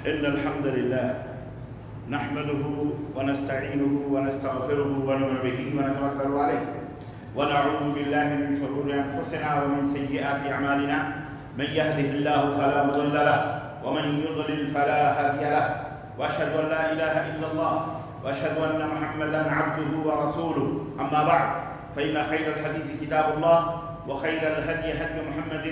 إن الحمد لله نحمده ونستعينه ونستغفره ونؤمن به ونتوكل عليه ونعوذ بالله من شرور أنفسنا ومن سيئات أعمالنا من يهده الله فلا مضل له ومن يضلل فلا هادي له وأشهد أن لا إله إلا الله وأشهد أن محمدا عبده ورسوله أما بعد فإن خير الحديث كتاب الله وخير الهدي هدي محمد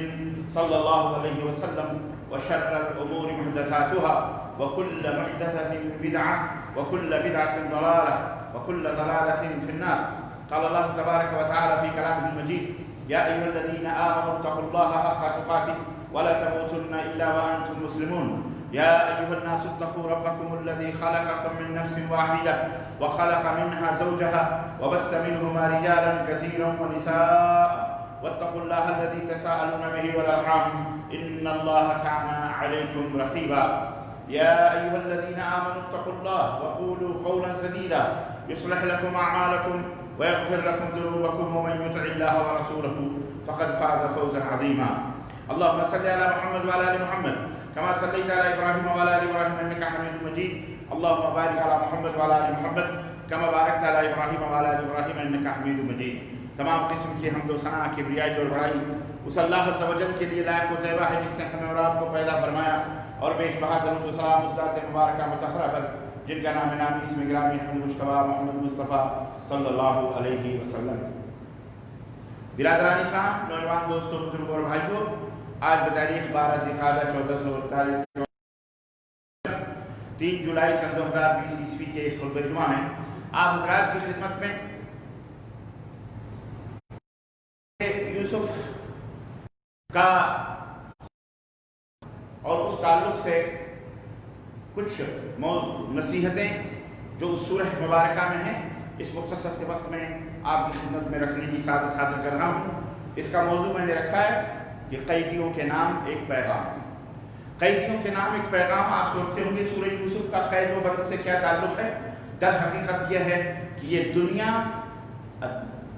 صلى الله عليه وسلم وشر الأمور محدثاتها وكل محدثة بدعة وكل بدعة ضلالة وكل ضلالة في النار. قال الله تبارك وتعالى في كلامه المجيد: يا أيها الذين آمنوا اتقوا الله حق تقاته ولا تموتن إلا وأنتم مسلمون. يا أيها الناس اتقوا ربكم الذي خلقكم من نفس واحدة وخلق منها زوجها وبث منهما رجالا كثيرا ونساء واتقوا الله الذي تساءلون به والأرحام إن الله كان عليكم رقيبا. يا أيها الذين آمنوا اتقوا الله وقولوا قولا سديدا يصلح لكم أعمالكم ويغفر لكم ذنوبكم ومن يطع الله ورسوله فقد فاز فوزا عظيما. اللهم صل على محمد وعلى آل محمد كما صليت على إبراهيم وعلى آل إبراهيم إنك حميد مجيد. اللهم بارك على محمد وعلى آل محمد كما باركت على إبراهيم وعلى آل إبراهيم إنك حميد مجيد. تمام قسم کی حمد و ثنا کی بریائی اور بڑائی اس اللہ عز و جل کے لیے لائق و زیبا ہے جس نے ہمیں اور آپ کو پیدا فرمایا اور بیش بہا درود و سلام اس ذات مبارکہ مطہرہ پر جن کا نام نامی اسم گرامی حمد مصطفیٰ محمد مصطفیٰ صلی اللہ علیہ وسلم. برادران اسلام، نوجوان دوستوں، بزرگوں اور بھائیوں، آج بتاریخ 12 ذی-القعدہ 3 جولائی سن 2020 عیسوی کے اس خطبہ جمعہ میں آپ حضرات کی خدمت میں یوسف کا اور اس تعلق سے کچھ نصیحتیں جو اس سورہ مبارکہ میں ہیں اس مختصر سے وقت میں آپ کی خدمت میں رکھنے کی سعادت حاصل کر رہا ہوں. اس کا موضوع میں نے رکھا ہے کہ قیدیوں کے نام ایک پیغام. قیدیوں کے نام ایک پیغام. آپ سوچتے ہوں گے سورہ یوسف کا قید و بند سے کیا تعلق ہے؟ در حقیقت یہ ہے کہ یہ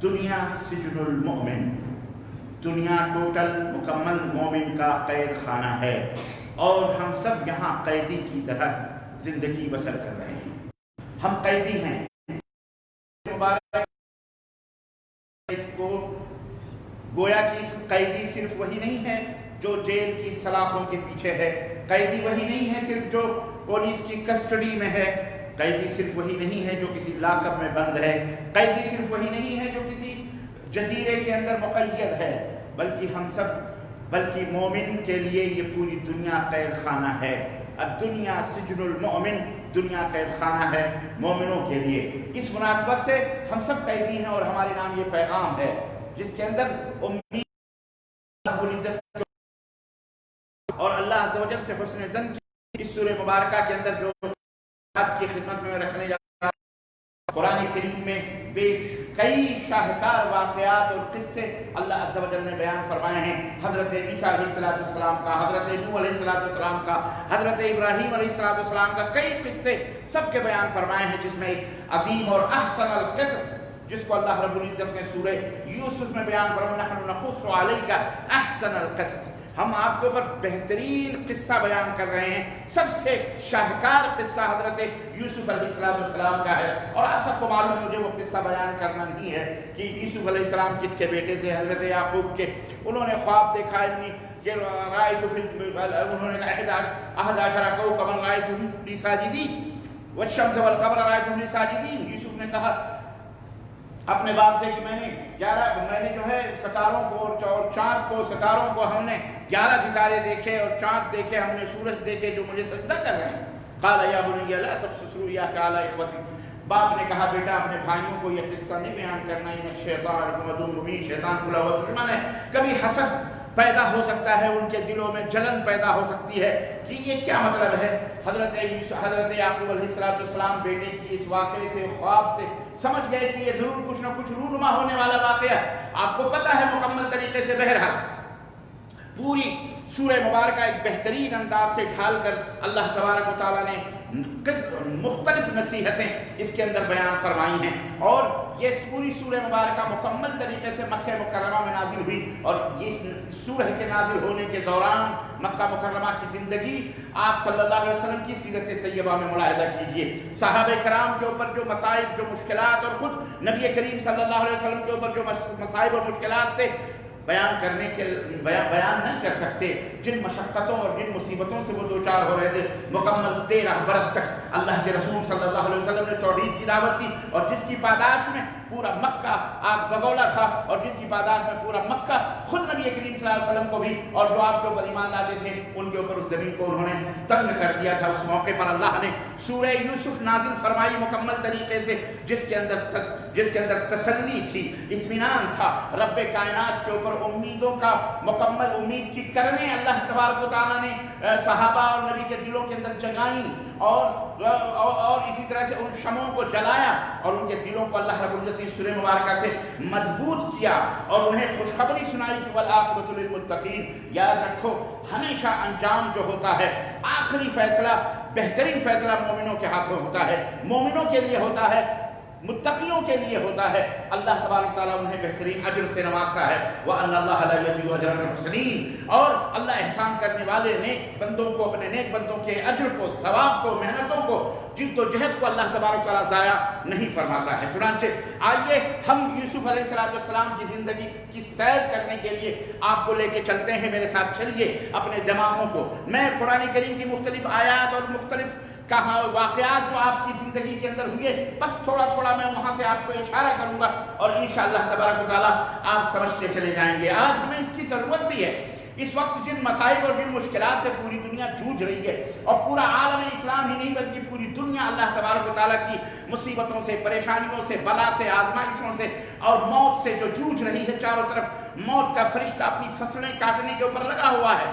دنیا سجن المؤمن، دنیا ٹوٹل مکمل مومن کا قید خانہ ہے اور ہم سب یہاں قیدی کی طرح زندگی بسر کر رہے ہیں. ہم قیدی ہیں. اس کو گویا کہ قیدی صرف وہی نہیں ہے جو جیل کی سلاخوں کے پیچھے ہے، قیدی وہی نہیں ہے صرف جو پولیس کی کسٹڈی میں ہے، قیدی صرف وہی نہیں ہے جو کسی لاک اپ میں بند ہے، قیدی صرف وہی نہیں ہے جو کسی جزیرے کے اندر مقید ہے، بلکہ مومن کے لیے یہ پوری دنیا قید خانہ ہے. الدنیا سجن المؤمن، دنیا قید خانہ ہے مومنوں کے لیے. اس مناسبت سے ہم سب قیدی ہیں اور ہمارے نام یہ پیغام ہے جس کے اندر امید اور اللہ عز و جل سے حسن ظن کی اس سورہ مبارکہ کے اندر جو آپ کی خدمت میں رکھنے جا رہا ہوں. قرآن کریم میں کئی شاہکار واقعات اور قصے اللہ عز و جل نے بیان فرمائے ہیں. حضرت عیسیٰ علیہ السلام کا، حضرت نوح علیہ السلام کا، حضرت ابراہیم علیہ السلام کا کئی قصے سب کے بیان فرمائے ہیں، جس میں ایک عظیم اور احسن القصص جس کو اللہ رب العزت نے سورہ یوسف میں بیان فرمایا: نحن نقص علیک احسن القصص. ہم آپ کے اوپر بہترین قصہ بیان کر رہے ہیں. سب سے شاہکار قصہ حضرت یوسف علیہ السلام کا ہے اور آپ سب کو معلوم ہے، مجھے وہ قصہ بیان کرنا نہیں ہے کہ یوسف علیہ السلام کس کے بیٹے تھے، حضرت یعقوب کے. انہوں نے خواب دیکھا کہ انہوں نے 11 کوكبا رأيتهم لي ساجدين والشمس والقمر رأيتهم لي ساجدين. یوسف نے کہا اپنے باپ سے کہ میں نے جو ہے ستاروں کو اور چاند کو، ستاروں کو ہم نے 11 ستارے دیکھے اور چاند دیکھے، ہم نے سورج دیکھے جو مجھے سجدہ کر رہے ہیں. قال یا بنی لا تقصص رؤیاک علی اخوتک. باپ نے کہا بیٹا اپنے بھائیوں کو یہ قصہ نہیں بیان کرنا، ان الشیطان عدو مبین، شیطان کھلا ہوا دشمن ہے. کبھی حسد پیدا ہو سکتا ہے، ان کے دلوں میں جلن پیدا ہو سکتی ہے کہ یہ کیا مطلب ہے. حضرت یعقوب علیہ السلام بیٹے کی اس واقعے سے، خواب سے سمجھ گئے کہ یہ ضرور کچھ نہ کچھ رونما ہونے والا واقعہ ہے. آپ کو پتہ ہے مکمل طریقے سے بہرحال پوری سورہ مبارکہ ایک بہترین انداز سے ڈھال کر اللہ تبارک و تعالیٰ نے مختلف نصیحتیں اس کے اندر بیان فرمائی ہیں، اور یہ پوری سورہ مبارکہ مکمل طریقے سے مکہ مکرمہ میں نازل ہوئی، اور اس سورہ کے نازل ہونے کے دوران مکہ مکرمہ کی زندگی آپ صلی اللہ علیہ وسلم کی سیرت طیبہ میں ملاحظہ کیجئے، صحابہ کرام کے اوپر جو مصائب، جو مشکلات، اور خود نبی کریم صلی اللہ علیہ وسلم کے اوپر جو مصائب اور مشکلات تھے بیان کرنے کے بیان نہیں کر سکتے، جن مشقتوں اور جن مصیبتوں سے وہ دوچار ہو رہے تھے، مکمل 13 برس تک اللہ کے رسول صلی اللہ علیہ وسلم نے توحید کی دعوت دی، اور جس کی پاداش میں پورا مکہ آگ بگولا تھا، اور جس کی پاداش میں پورا مکہ خود نبی کریم صلی اللہ علیہ وسلم کو بھی اور جو آپ کے اوپر ایمان لاتے تھے ان کے اوپر اس زمین کو انہوں نے تنگ کر دیا تھا۔ اس موقع پر اللہ نے سورہ یوسف نازل فرمائی مکمل طریقے سے، جس کے اندر تسلی تھی، اطمینان تھا، رب کائنات کے اوپر امیدوں کا مکمل امید کی کرنے اللہ تبارک و تعالیٰ نے صحابہ اور نبی کے دلوں کے اندر جگائیں، اور اسی طرح سے ان شمعوں کو جلایا، اور ان کے دلوں کو اللہ رب العزت نے سورہ مبارکہ سے مضبوط کیا، اور انہیں خوشخبری سنائی کہ والعاقبۃ للمتقین۔ یاد رکھو، ہمیشہ انجام جو ہوتا ہے، آخری فیصلہ، بہترین فیصلہ مومنوں کے ہاتھوں ہوتا ہے، مومنوں کے لیے ہوتا ہے، متقیوں کے لیے ہوتا ہے۔ اللہ تبارک تعالیٰ انہیں بہترین اجر سے نوازتا ہے، وَأَنَّ اللَّهَ لَا يَضِيعُ أَجْرَ الْمُحْسِنِينَ، اور اللہ احسان کرنے والے نیک بندوں کو، اپنے نیک بندوں کے اجر کو، ثواب کو، محنتوں کو، جد و جہد کو اللہ تبارک تعالیٰ ضائع نہیں فرماتا ہے۔ چنانچہ آئیے ہم یوسف علیہ السلام کی زندگی کی سیر کرنے کے لیے آپ کو لے کے چلتے ہیں، میرے ساتھ چلیے اپنے دماغوں کو۔ میں قرآن کریم کی مختلف آیات اور مختلف کہاں واقعات جو آپ کی زندگی کے اندر ہوئے، بس تھوڑا تھوڑا میں وہاں سے آپ کو اشارہ کروں گا، اور انشاءاللہ تبارک و تعالیٰ آپ سمجھتے چلے جائیں گے۔ آج ہمیں اس کی ضرورت بھی ہے۔ اس وقت جن مسائل اور جن مشکلات سے پوری دنیا جوجھ رہی ہے، اور پورا عالم اسلام ہی نہیں بلکہ پوری دنیا اللہ تبارک و تعالیٰ کی مصیبتوں سے، پریشانیوں سے، بلا سے، آزمائشوں سے اور موت سے جو جوجھ رہی ہے، چاروں طرف موت کا فرشتہ اپنی فصلیں کاٹنے کے اوپر لگا ہوا ہے۔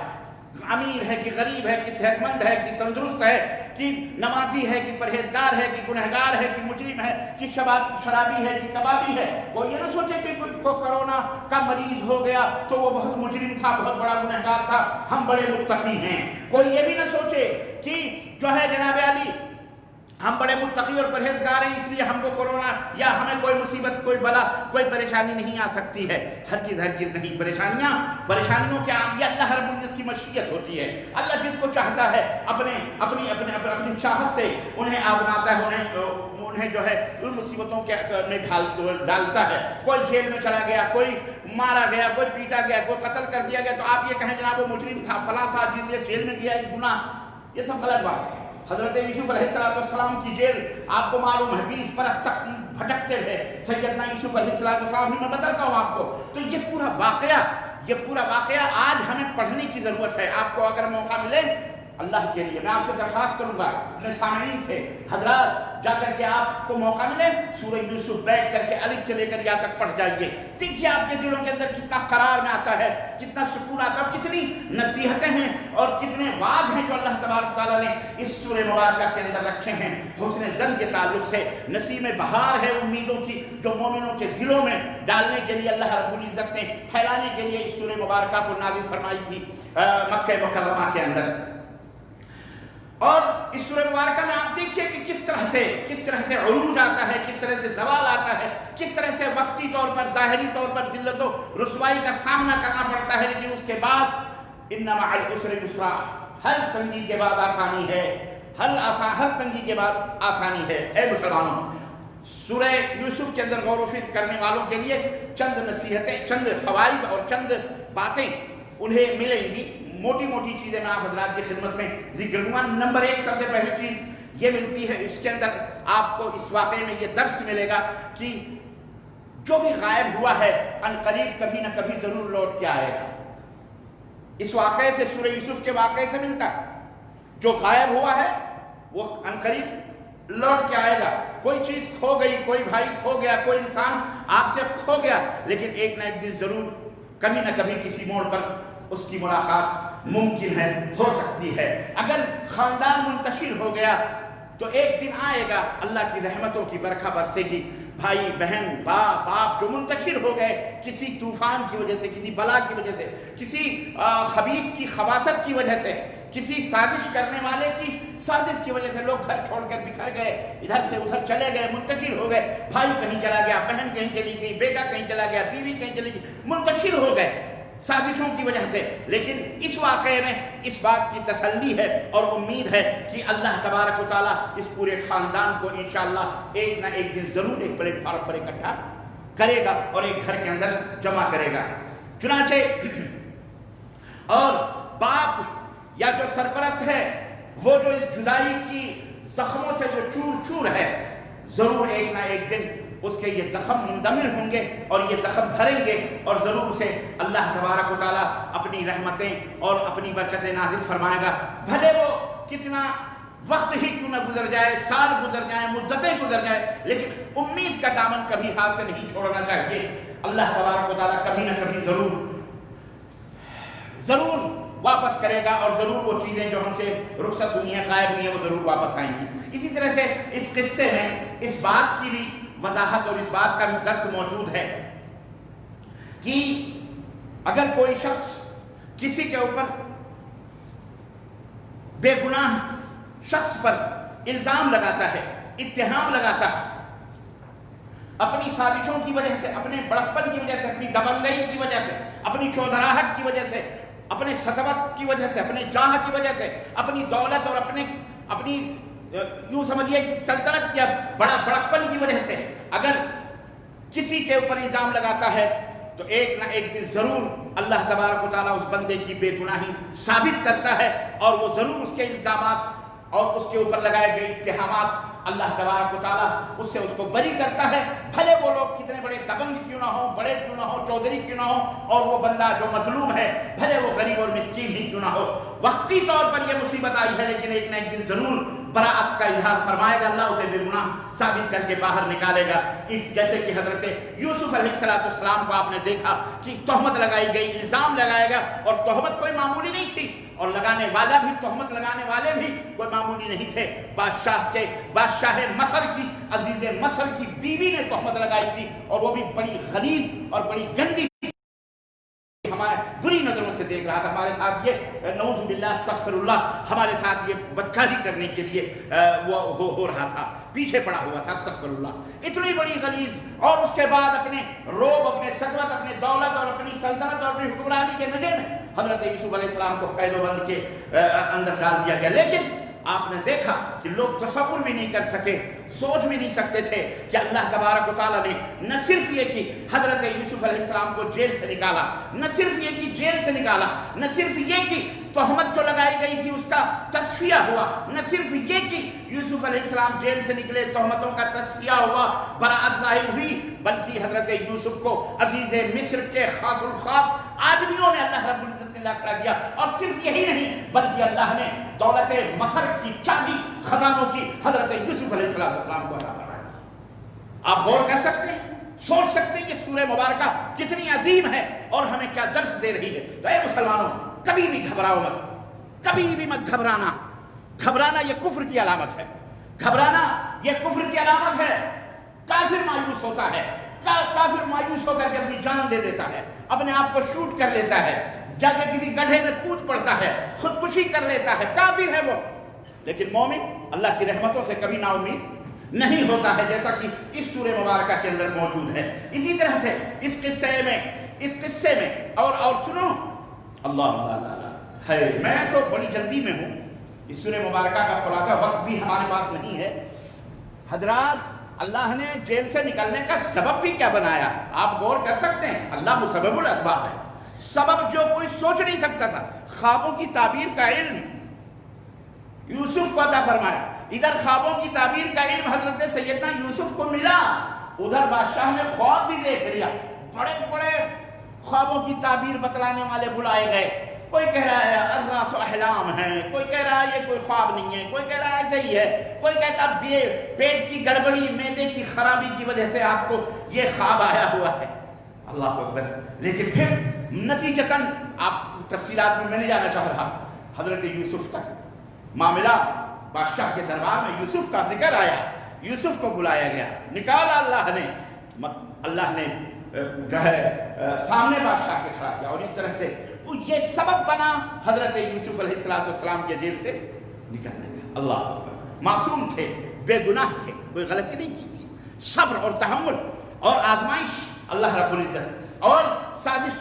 امیر ہے کہ غریب ہے، کہ صحت مند ہے کہ تندرست ہے، کہ نمازی ہے کہ پرہیزگار ہے، کہ گنہگار ہے کہ مجرم ہے، کہ شرابی ہے کہ کبابی ہے۔ وہ یہ نہ سوچے کہ کوئی کو کرونا کا مریض ہو گیا تو وہ بہت مجرم تھا، بہت بڑا گنہگار تھا، ہم بڑے متقی ہیں۔ کوئی یہ بھی نہ سوچے کہ جو ہے جناب علی ہم بڑے متقی اور پرہیزگار ہیں، اس لیے ہم کو کرونا یا ہمیں کوئی مصیبت، کوئی بلا، کوئی پریشانی نہیں آ سکتی ہے۔ ہرگز نہیں۔ پریشانیوں کے آگے اللہ رب العزت کی مشیت ہوتی ہے۔ اللہ جس کو چاہتا ہے اپنی چاہت سے انہیں آزماتا ہے، انہیں جو ہے ان مصیبتوں کے میں ڈالتا ہے۔ کوئی جیل میں چلا گیا، کوئی مارا گیا، کوئی پیٹا گیا، کوئی قتل کر دیا گیا، تو آپ یہ کہیں جناب وہ مجرم تھا، فلاں تھا، جس لیے جیل میں گیا، اس گناہ، یہ سب غلط بات ہے۔ حضرت یوسف علیہ السلام کی جیل آپ کو معلوم ہے 20 برس تک بھٹکتے رہے سیدنا یوسف علیہ السلام، میں بتاتا ہوں آپ کو۔ تو یہ پورا واقعہ آج ہمیں پڑھنے کی ضرورت ہے۔ آپ کو اگر موقع ملے اللہ کے لیے، میں آپ سے درخواست کروں گا اپنے سامعین سے، حضرات جا کر کے آپ کو موقع ملے سورہ یوسف بیٹھ کر کے الف سے لے کر یا تک پڑھ جائیے۔ دیکھیے آپ کے دلوں کے اندر کتنا قرار میں آتا ہے، کتنا سکون آتا ہے، کتنی نصیحتیں ہیں اور کتنے واعظ ہیں جو اللہ تبارک تعالیٰ نے اس سورہ مبارکہ کے اندر رکھے ہیں۔ حسن ظن کے تعلق سے نسیم بہار ہے امیدوں کی، جو مومنوں کے دلوں میں ڈالنے کے لیے اللہ رب العزت نے پھیلانے کے لیے اس سورہ مبارکہ کو نازل فرمائی تھی مکہ مکرمہ کے اندر۔ اور اس سورہ مبارکہ میں آپ دیکھیے کہ کس طرح سے عروج آتا ہے، کس طرح سے زوال آتا ہے، کس طرح سے وقتی طور پر، ظاہری طور پر ذلت و رسوائی کا سامنا کرنا پڑتا ہے، لیکن اس کے بعد ان مع العسر یسرا، ہر تنگی کے بعد آسانی ہے، ہر تنگی کے بعد آسانی ہے۔ اے مسلمانوں، سورہ یوسف کے اندر غور و فکر کرنے والوں کے لیے چند نصیحتیں، چند فوائد اور چند باتیں انہیں ملیں گی۔ موٹی چیزیں میں آپ حضرات کی خدمت میں ذکر کروں گا۔ نمبر 1 سب سے پہلی چیز یہ ملتی ہے، اس کے اندر آپ کو اس واقعے میں یہ درس ملے گا کہ جو بھی غائب ہوا ہے ان قریب کبھی نہ کبھی ضرور لوٹ کے آئے گا۔ اس واقعے سے، سورہ یوسف کے واقعے سے ملتا ہے، جو غائب ہوا ہے وہ ان قریب لوٹ کے آئے گا۔ کوئی چیز کھو گئی، کوئی بھائی کھو گیا، کوئی انسان آپ سے کھو گیا، لیکن ایک نہ ایک دن ضرور کبھی نہ کبھی کسی موڑ پر اس کی ملاقات ممکن ہے، ہو سکتی ہے۔ اگر خاندان منتشر ہو گیا تو ایک دن آئے گا اللہ کی رحمتوں کی برکھا برسے گی۔ بھائی بہن، باپ جو منتشر ہو گئے کسی طوفان کی وجہ سے، کسی بلا کی وجہ سے، کسی خبیث کی خباثت کی وجہ سے، کسی سازش کرنے والے کی سازش کی وجہ سے لوگ گھر چھوڑ کر بکھر گئے، ادھر سے ادھر چلے گئے، منتشر ہو گئے، بھائی کہیں چلا گیا، بہن کہیں چلی گئی، بیٹا کہیں چلا گیا، بیوی کہیں چلی گئی، منتشر ہو گئے سازشوں کی وجہ سے۔ لیکن اس واقعے میں اس بات کی تسلی ہے اور امید ہے کہ اللہ تبارک و تعالیٰ اس پورے خاندان کو انشاءاللہ ایک نہ ایک دن ضرور ایک پلیٹ فارم پر اکٹھا کرے گا اور ایک گھر کے اندر جمع کرے گا۔ چنانچہ اور باپ یا جو سرپرست ہے وہ جو اس جدائی کی زخموں سے جو چور چور ہے، ضرور ایک نہ ایک دن اس کے یہ زخم مندمل ہوں گے اور یہ زخم بھریں گے، اور ضرور اسے اللہ تبارک و تعالیٰ اپنی رحمتیں اور اپنی برکتیں نازل فرمائے گا، بھلے وہ کتنا وقت ہی کیوں نہ گزر جائے، سال گزر جائیں، مدتیں گزر جائیں، لیکن امید کا دامن کبھی ہاتھ سے نہیں چھوڑنا چاہیے۔ اللہ تبارک و تعالیٰ کبھی نہ کبھی ضرور واپس کرے گا، اور ضرور وہ چیزیں جو ہم سے رخصت ہوئی ہیں، غائب ہوئی ہیں، وہ ضرور واپس آئیں گی۔ اسی طرح سے اس قصے میں اس بات کی بھی وضاحت اور اس بات کا بھی درس موجود ہے کہ اگر کوئی شخص کسی کے اوپر بے گناہ شخص پر الزام لگاتا ہے، اتہام لگاتا ہے، اپنی سازشوں کی وجہ سے، اپنے بڑکپن کی وجہ سے، اپنی دبنگئی کی وجہ سے، اپنی چودراہٹ کی وجہ سے، اپنے سطوت کی وجہ سے، اپنے جاہ کی وجہ سے، اپنی دولت اور اپنی یوں سمجھیے کہ سلطنت یا بڑا بڑکپن کی وجہ سے اگر کسی کے اوپر الزام لگاتا ہے تو ایک نہ ایک دن ضرور اللہ تبارک و تعالیٰ اس بندے کی بے گناہی ثابت کرتا ہے، اور وہ ضرور اس کے الزامات اور اس کے اوپر لگائے گئے اتہامات اللہ تبارک و تعالیٰ اس سے اس کو بری کرتا ہے، بھلے وہ لوگ کتنے بڑے دبنگ کیوں نہ ہوں، بڑے کیوں نہ ہوں، چودھری کیوں نہ ہوں، اور وہ بندہ جو مظلوم ہے بھلے وہ غریب اور مسکین ہی کیوں نہ ہو۔ وقتی طور پر یہ مصیبت آئی ہے، لیکن ایک نہ ایک دن ضرور براعت کا اظہار فرمائے گا، اللہ اسے بے گناہ ثابت کر کے باہر نکالے گا۔ جیسے کہ حضرت یوسف علیہ السلام کو آپ نے دیکھا کہ تہمت لگائی گئی، الزام لگایا گیا، اور تہمت کوئی معمولی نہیں تھی، اور لگانے والا بھی، تہمت لگانے والے بھی کوئی معمولی نہیں تھے۔ بادشاہ مصر کی، عزیز مصر کی بیوی نے تہمت لگائی تھی، اور وہ بھی بڑی غلیظ اور بڑی گندی، ہمارے بری نظروں سے دیکھ رہا تھا، ہمارے ساتھ یہ نعوذ باللہ استغفر اللہ، ہمارے ساتھ یہ بدکاری کرنے کے لیے وہ ہو رہا تھا، پیچھے پڑا ہوا تھا، استغفر اللہ، اتنی بڑی غلیظ، اور اس کے بعد اپنے روب، اپنے سطوت، اپنے دولت اور اپنی سلطنت اور اپنی حکمرانی کے نشے میں حضرت یوسف علیہ السلام کو قید و بند کے اندر ڈال دیا گیا۔ لیکن آپ نے دیکھا کہ لوگ تصور بھی نہیں کر سکے، سوچ بھی نہیں سکتے تھے کہ اللہ تبارک و تعالیٰ نے نہ صرف یہ کہ حضرت یوسف علیہ السلام کو جیل سے نکالا، نہ صرف یہ کہ جیل سے نکالا، نہ صرف یہ کہ تہمت جو لگائی گئی تھی اس کا تصفیہ ہوا، نہ صرف یہ کہ یوسف علیہ السلام جیل سے نکلے، تہمتوں کا تصفیہ ہوا، براعت ظاہر ہوئی، بلکہ حضرت یوسف کو عزیز مصر کے خاص الخاص آدمیوں نے اللہ رب العزت نے کھڑا کیا، اور صرف یہی نہیں بلکہ اللہ نے دولت مصر کی چابی خزانوں کی حضرت یوسف علیہ السلام کو عطا فرمایا۔ آپ غور کر سکتے ہیں، سوچ سکتے ہیں کہ سورہ مبارکہ کتنی عظیم ہے اور ہمیں کیا درس دے رہی ہے۔ تو اے مسلمانوں، کبھی بھی گھبراؤ مت، کبھی بھی مت گھبرانا۔ گھبرانا یہ کفر کی علامت ہے، گھبرانا یہ کفر کی علامت ہے۔ کافر مایوس ہوتا ہے، کافر مایوس ہو کر کے اپنی جان دے دیتا ہے، اپنے آپ کو شوٹ کر لیتا ہے، جا کے کسی گڈھے میں کود پڑتا ہے، خودکشی کر لیتا ہے، کافر ہے وہ۔ لیکن مومن اللہ کی رحمتوں سے کبھی نا امید نہیں ہوتا ہے، جیسا کہ اس سورہ مبارکہ کے اندر موجود ہے۔ اسی طرح سے اس قصے میں اور سنو، اللہ ہے، میں تو بڑی جلدی میں ہوں، اس سورہ مبارکہ کا خلاصہ وقت بھی ہمارے پاس نہیں ہے۔ حضرات، اللہ نے جیل سے نکلنے کا سبب بھی کیا بنایا، آپ غور کر سکتے ہیں، اللہ مسبب الاسباب ہے، سبب جو کوئی سوچ نہیں سکتا تھا۔ خوابوں کی تعبیر کا علم یوسف کو عطا فرمایا، ادھر خوابوں کی تعبیر کا علم حضرت سیدنا یوسف کو ملا، ادھر بادشاہ نے خواب بھی دیکھ لیا، بڑے بڑے خوابوں کی تعبیر بتلانے والے بلائے گئے، کوئی کہہ رہا ہے اضغاث احلام ہے، کوئی کہہ رہا ہے یہ کوئی خواب نہیں ہے، کوئی کہہ رہا ہے ایسے ہی ہے، کوئی کہتا ہے یہ پیٹ کی گڑبڑی، معدے کی خرابی کی وجہ سے آپ کو یہ خواب آیا ہوا ہے۔ اللہ اکبر۔ لیکن پھر نتیجتاً، آپ تفصیلات میں نہیں جانا چاہ رہا، حضرت یوسف تک معاملہ بادشاہ کے دربار میں یوسف کا ذکر آیا، یوسف کو بلایا گیا، نکالا اللہ نے جو ہے سامنے بادشاہ کے کھڑا کیا، اور اس طرح سے یہ سبب بنا حضرت یوسف علیہ السلام کے جیل سے نکلنے کا۔ اللہ اکبر، معصوم تھے، بے گناہ تھے، کوئی غلطی نہیں کی تھی۔ صبر اور تحمل اور آزمائش اللہ رب العزت اور سازش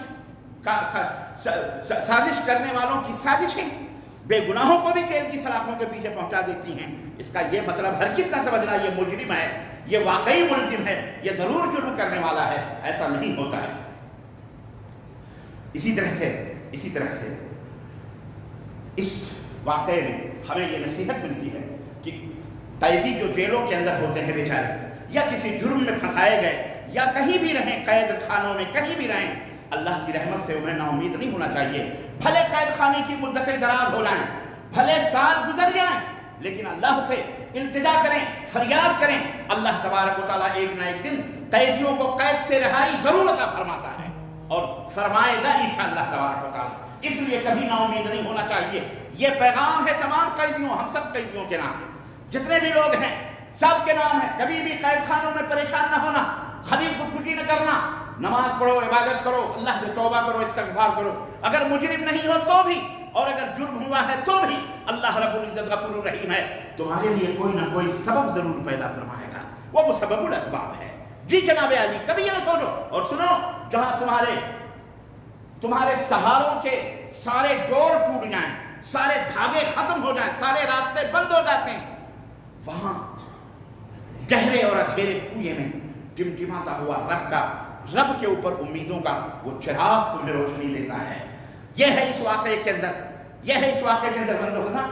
کرنے والوں کی سازشیں بے گناہوں کو بھی کیل کی سلاخوں کے پیچھے پہنچا دیتی ہیں۔ اس کا یہ مطلب ہرگز نہ سمجھنا یہ مجرم ہے، یہ واقعی ملزم ہے، یہ ضرور جرم کرنے والا ہے، ایسا نہیں ہوتا ہے۔ اسی طرح سے اس واقعے میں ہمیں یہ نصیحت ملتی ہے کہ قیدی جو جیلوں کے اندر ہوتے ہیں بیچارے، یا کسی جرم میں پھنسائے گئے، یا کہیں بھی رہیں، قید خانوں میں کہیں بھی رہیں، اللہ کی رحمت سے انہیں نا امید نہیں ہونا چاہیے۔ بھلے قید خانے کی مدتیں دراز ہو جائیں، بھلے سال گزر جائیں، لیکن اللہ سے التجا کریں، فریاد کریں۔ اللہ تبارک و تعالیٰ ایک نہ ایک دن قیدیوں کو قید سے رہائی ضرور عطا فرماتا ہے، اور فرمائے گا انشاءاللہ تبارک و تعالیٰ۔ اس لیے کبھی نا امید نہیں ہونا چاہیے۔ یہ پیغام ہے تمام قیدیوں، ہم سب قیدیوں کے نام، جتنے بھی لوگ ہیں سب کے نام ہے۔ کبھی بھی قید خانوں میں پریشان نہ ہونا، خلیل خودکشی نہ کرنا، نماز پڑھو، عبادت کرو، اللہ سے توبہ کرو، استغفار کرو۔ اگر مجرم نہیں ہو تو بھی، اور اگر جرم ہوا ہے تو بھی، اللہ رب العزت غفور الرحیم ہے، تمہارے لیے کوئی نہ کوئی سبب ضرور پیدا فرمائے گا، وہ مسبب الاسباب ہے۔ جی جناب علی، کبھی یہ نہ سوچو، اور سنو، جہاں تمہارے سہاروں کے سارے ڈور ٹوٹ جائیں، سارے دھاگے ختم ہو جائیں، سارے راستے بند ہو جاتے ہیں، وہاں گہرے اور اندھیرے کنویں میں ٹمٹماتا ہوا رب کے اوپر امیدوں کا وہ چراغ تمہیں روشنی دیتا ہے۔ یہ ہے اس واقعے کے اندر بند ہونا۔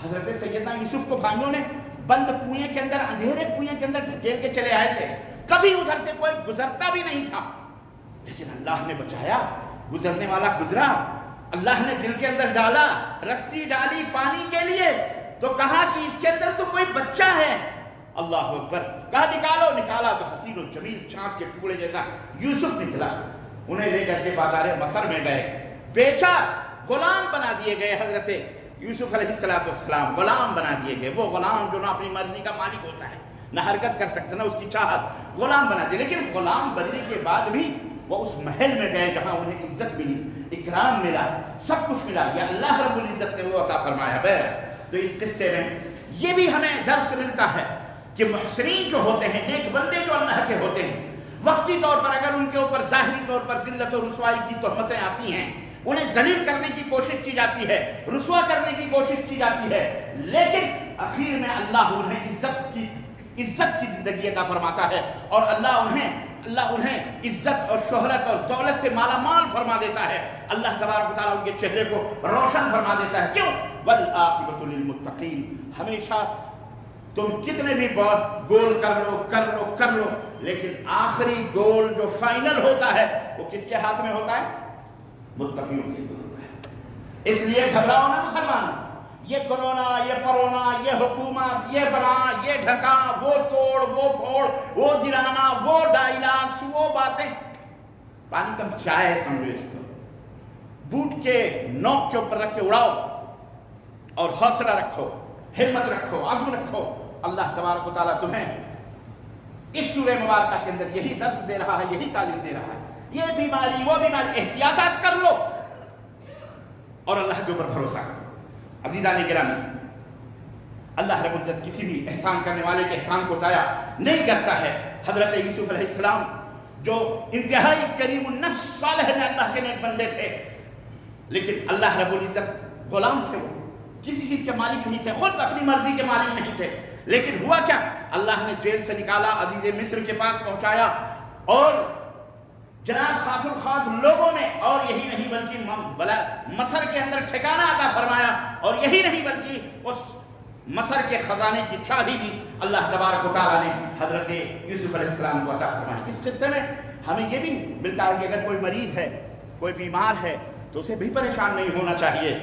حضرت سیدنا یوسف کو بھائیوں نے بند کنویں کے اندر، اندھیرے کنویں کے اندر ڈھکیل کے چلے آئے تھے، کبھی ادھر سے کوئی گزرتا بھی نہیں تھا، لیکن اللہ نے بچایا، گزرنے والا گزرا، اللہ نے دل کے اندر ڈالا، رسی ڈالی پانی کے لیے، تو کہا کہ اس کے اندر تو کوئی بچہ ہے، اللہ اکبر، کہا نکالا تو حسین و جمیل چاند کے ٹکڑے جیسا یوسف نکلا۔ انہیں لے کر کے بازار مصر میں گئے، بیچا، غلام بنا دیے گئے۔ حضرت یوسف علیہ السلام غلام بنا دیے گئے، وہ غلام جو نہ اپنی مرضی کا مالک ہوتا ہے، نہ حرکت کر سکتا، نہ اس کی چاہت، غلام بنا دیے۔ لیکن غلام بننے کے بعد بھی وہ اس محل میں گئے جہاں انہیں عزت ملی، اکرام ملا، سب کچھ ملا، یا اللہ رب العزت نے وہ عطا فرمایا ہے۔ تو اس قصے میں یہ بھی ہمیں درس ملتا ہے کہ محسنین جو ہوتے ہیں، نیک بندے جو اللہ کے ہوتے ہیں، وقتی طور پر اگر ان کے اوپر ظاہری طور پر ذلت و رسوائی کی تہمتیں آتی ہیں، انہیں ذلیل کرنے کی کوشش کی جاتی ہے، رسوا کرنے کی کوشش کی جاتی ہے، لیکن اخیر میں اللہ انہیں عزت کی زندگی عطا فرماتا ہے، اور اللہ انہیں عزت اور شہرت اور دولت سے مالا مال فرما دیتا ہے۔ اللہ تبارک و تعالیٰ ان کے چہرے کو روشن فرما دیتا ہے۔ کیوں؟ والعاقبۃ للمتقین۔ ہمیشہ تم کتنے بھی گول کر لو، لیکن آخری گول جو فائنل ہوتا ہے وہ کس کے ہاتھ میں ہوتا ہے؟ متقیوں کے لیے ہوتا ہے۔ اس لیے گھبراؤ نہ مسلمان، یہ کرونا، یہ پرونا، یہ حکومت، یہ بنا، یہ ڈھکا، وہ توڑ، وہ پھوڑ، وہ گرانا، وہ ڈائلاگس، وہ باتیں، پانی کا چائے ہے، سمجھو اس کو، بوٹ کے نوک کے اوپر رکھ کے اڑاؤ، اور حوصلہ رکھو، ہمت رکھو، عزم رکھو۔ اللہ تبارک و تعالیٰ تمہیں اس سورہ مبارکہ کے اندر یہی درس دے رہا ہے، یہی تعلیم دے رہا ہے۔ یہ بیماری، وہ بیماری، احتیاطات کر لو اور اللہ کے اوپر بھروسہ کرو۔ عزیزان گرامی، اللہ رب العزت کسی بھی احسان کرنے والے کے احسان کو ضائع نہیں کرتا ہے۔ حضرت یوسف علیہ السلام جو انتہائی کریم النفس صالح میں اللہ کے نیک بندے تھے، لیکن اللہ رب العزت غلام تھے، وہ کسی چیز کے مالک نہیں تھے، خود اپنی مرضی کے مالک نہیں تھے، لیکن ہوا کیا؟ اللہ نے جیل سے نکالا، عزیز مصر کے پاس پہنچایا، اور جناب خاص الخاص لوگوں نے، اور یہی نہیں بلکہ مصر کے اندر ٹھکانہ عطا فرمایا، اور یہی نہیں بلکہ اس مصر کے خزانے کی چابی بھی اللہ تبارک و تعالیٰ نے حضرت یوسف علیہ السلام کو عطا فرمایا۔ اس قصے میں ہمیں یہ بھی ملتا ہے کہ اگر کوئی مریض ہے، کوئی بیمار ہے، تو اسے بھی پریشان نہیں ہونا چاہیے۔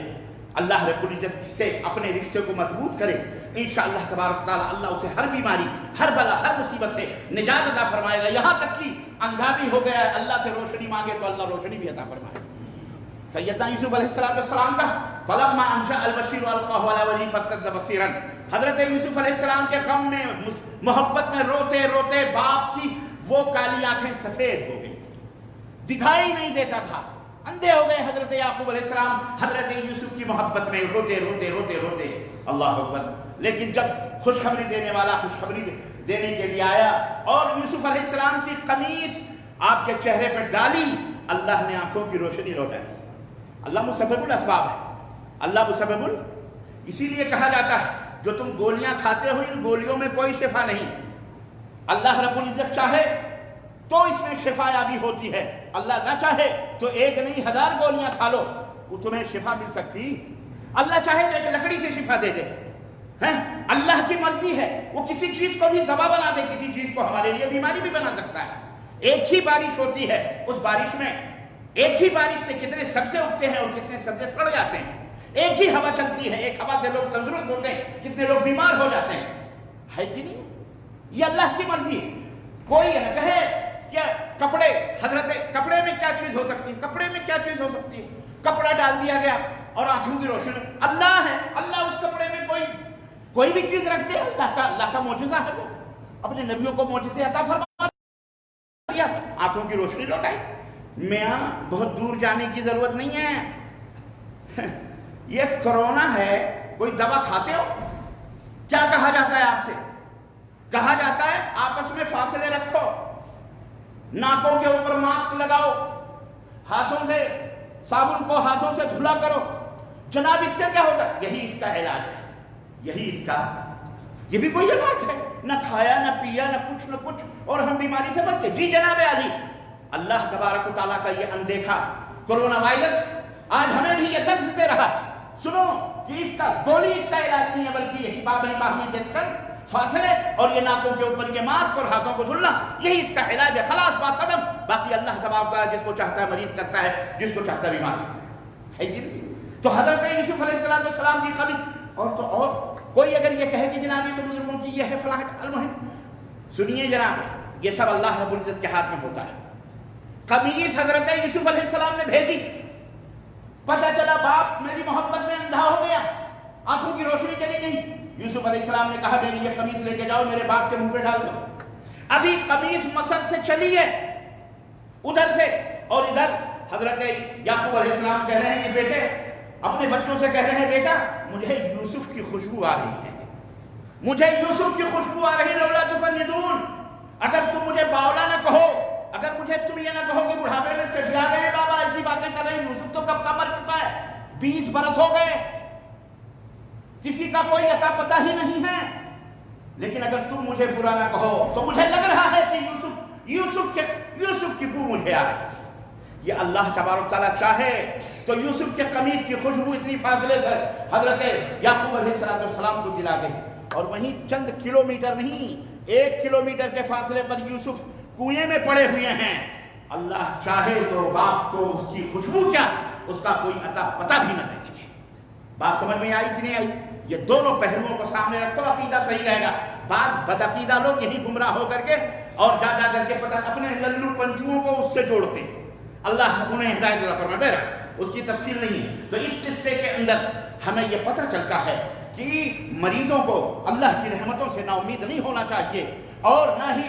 اللہ رب العزت سے اپنے رشتے کو مضبوط کرے، انشاءاللہ تبارک تعالیٰ اللہ اسے ہر بیماری، ہر بلا، ہر مصیبت سے نجات عطا فرمائے گا۔ یہاں تک کہ اندھا بھی ہو گیا ہے، اللہ سے روشنی مانگے تو اللہ روشنی بھی عطا فرمائے گا۔ سیدنا یوسف علیہ السلام کا فلما ان جاء البشیر القاه على وجهه فارتد بصیرا، حضرت یوسف علیہ السلام کے غم میں، محبت میں روتے روتے باپ کی وہ کالی آنکھیں سفید ہو گئی تھی، دکھائی نہیں دیتا تھا، اندھے ہو گئے حضرت یعقوب علیہ السلام حضرت یوسف کی محبت میں روتے روتے روتے روتے، اللہ اکبر۔ لیکن جب خوشخبری دینے والا خوشخبری دینے کے لیے آیا اور یوسف علیہ السلام کی قمیص آپ کے چہرے پر ڈالی، اللہ نے آنکھوں کی روشنی لوٹائی۔ اللہ مسبب الاسباب ہے، اللہ مسبب اسی لیے کہا جاتا ہے جو تم گولیاں کھاتے ہو ان گولیوں میں کوئی شفا نہیں، اللہ رب العزت چاہے تو اس میں شفا یابی ہوتی ہے، اللہ نہ چاہے تو 1 نہیں 1000 گولیاں کھا لو وہ تمہیں شفا مل سکتی۔ اللہ چاہے تو ایک لکڑی سے شفا دے دے، اللہ کی مرضی ہے، وہ کسی چیز کو بھی دوا بنا دے، کسی چیز کو ہمارے لیے بیماری بھی بنا سکتا ہے۔ ایک ہی بارش ہوتی ہے، اس بارش میں ایک ہی بارش سے کتنے سبزے اگتے ہیں اور کتنے سبزے سڑ جاتے ہیں۔ ایک ہی ہوا چلتی ہے، ایک ہوا سے لوگ تندرست ہوتے ہیں، کتنے لوگ بیمار ہو جاتے ہیں، ہے کہ نہیں؟ یہ اللہ کی مرضی ہے۔ کوئی نہ کہے کہ کپڑے، حضرت کپڑے میں کیا چیز ہو سکتی ہے، کپڑے میں کیا چیز ہو سکتی ہے، کپڑا ڈال دیا گیا اور آنکھوں کی روشنی، اللہ ہے، اللہ اس کپڑے میں کوئی بھی چیز رکھ دے، اللہ کا معجزہ ہے، وہ اپنے نبیوں کو معجزے عطا فرما دیا، آنکھوں کی روشنی لوٹائی۔ میاں بہت دور جانے کی ضرورت نہیں ہے، یہ کرونا ہے، کوئی دوا کھاتے ہو؟ کیا کہا جاتا ہے آپ سے؟ کہا جاتا ہے آپس میں فاصلے رکھو، ناکوں کے اوپر ماسک لگاؤ، ہاتھوں سے صابن کو ہاتھوں سے دھلا کرو۔ جناب اس سے کیا ہوتا ہے؟ یہی اس کا علاج ہے، یہی اس کا، یہ بھی کوئی علاج ہے؟ نہ کھایا نہ پیا نہ کچھ اور ہم بیماری سے بچتے۔ جی جناب علی، اللہ تبارک و تعالیٰ کا یہ اندیکھا کرونا وائرس آج ہمیں بھی یہ درس دے رہا ہے، سنو کہ اس کا گولی اس کا علاج نہیں ہے، بلکہ یہی باہمی ڈسٹنس، فاصلے اور یہ ناکوں کے اوپر یہ ماسک اور ہاتھوں کو دھلنا، یہی اس کا علاج ہے، خلاص بات ختم۔ باقی اللہ تبارک و تعالیٰ جس کو چاہتا ہے مریض کرتا ہے، جس کو چاہتا ہے بیمار کرتا ہے۔ تو حضرت یوسف علیہ السلام کی قمیص، اور کوئی اگر یہ کہے کہ جناب یہ تو بزرگوں کی یہ ہے فلاں، المہم سنیے جناب، یہ سب اللہ رب العزت کے ہاتھ میں ہوتا ہے۔ قمیص حضرت یوسف علیہ السلام نے بھیجی، پتہ چلا باپ میری محبت میں اندھا ہو گیا، آنکھوں کی روشنی چلی گئی۔ یوسف علیہ السلام نے کہا میری یہ قمیص لے کے جاؤ، میرے باپ کے منہ پہ ڈال دو۔ ابھی قمیص مصر سے چلی ہے ادھر سے، اور ادھر حضرت یعقوب علیہ السلام کہہ رہے ہیں کہ بیٹے، اپنے بچوں سے کہہ رہے ہیں بیٹا مجھے یوسف کی خوشبو آ رہی ہے، مجھے یوسف کی خوشبو آ رہی ہے، لولا تفندون، اگر تم مجھے باولا نہ کہو، اگر مجھے تم یہ نہ کہو کہ بڑھاپے میں سٹیا گئے بابا ایسی باتیں کر رہے ہیں، یوسف تو کب کا مر چکا ہے، 20 برس ہو گئے، کسی کا کوئی عطا پتہ ہی نہیں ہے، لیکن اگر تم مجھے برا نہ کہو تو مجھے لگ رہا ہے کہ یوسف کی بو مجھے آ رہی ہے۔ یہ اللہ تبارک تعالیٰ چاہے تو یوسف کے قمیص کی خوشبو اتنی فاصلے سے حضرت یعقوب علیہ السلام کو دلا دے، اور وہیں چند کلومیٹر نہیں 1 کلومیٹر کے فاصلے پر یوسف کنویں میں پڑے ہوئے ہیں۔ اللہ چاہے تو باپ کو اس کی خوشبو کیا، اس کا کوئی عطا پتہ بھی نہ دے سکے۔ بات سمجھ میں آئی کہ نہیں آئی؟ یہ دونوں پہلوؤں کو سامنے رکھو، عقیدہ صحیح رہے گا۔ بعض بدعقیدہ لوگ یہی گمراہ ہو کر کے اور جا کر کے پتہ اپنے للو پنچوؤں کو اس سے جوڑتے ہیں، اللہ انہیں ہدایت عطا فرمائے، بہرحال اس کی تفصیل نہیں ہے۔ تو اس قصے کے اندر ہمیں یہ پتہ چلتا ہے کہ مریضوں کو اللہ کی رحمتوں سے نا امید نہیں ہونا چاہیے، اور نہ ہی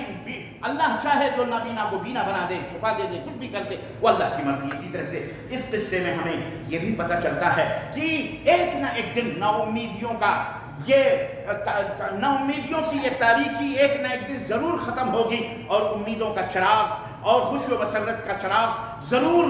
اللہ چاہے تو نابینا کو بینا بنا دے، شفا دے دے، کچھ بھی کر دے، وہ اللہ کی مرضی۔ اسی طرح سے اس قصے میں ہمیں یہ بھی پتہ چلتا ہے کہ ایک نہ ایک دن نا امیدیوں کی یہ تاریکی ایک نہ ایک دن ضرور ختم ہوگی، اور امیدوں کا چراغ اور خوشی و مسرت کا چراغ ضرور